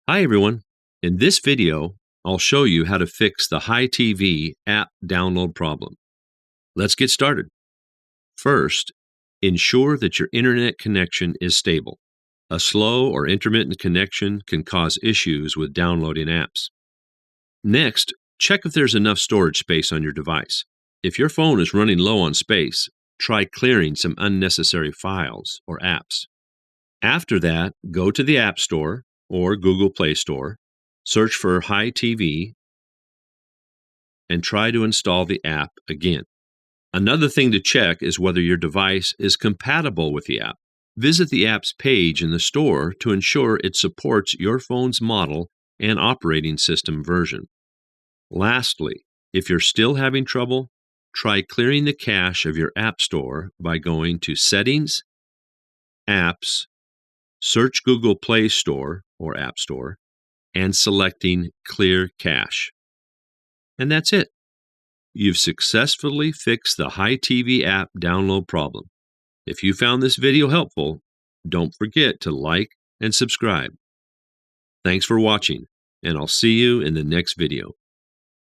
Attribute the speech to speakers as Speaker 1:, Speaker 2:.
Speaker 1: Hi everyone. In this video, I'll show you how to fix the HiTV app download problem. Let's get started. First, ensure that your internet connection is stable. A slow or intermittent connection can cause issues with downloading apps. Next, check if there's enough storage space on your device. If your phone is running low on space, try clearing some unnecessary files or apps. After that, go to the App Store or Google Play Store, search for HiTV, and try to install the app again. Another thing to check is whether your device is compatible with the app. Visit the app's page in the store to ensure it supports your phone's model and operating system version. Lastly, if you're still having trouble, try clearing the cache of your App Store by going to Settings, Apps, search Google Play Store or App Store, and selecting Clear Cache. And that's it. You've successfully fixed the HiTV app download problem. If you found this video helpful, don't forget to like and subscribe. Thanks for watching, and I'll see you in the next video.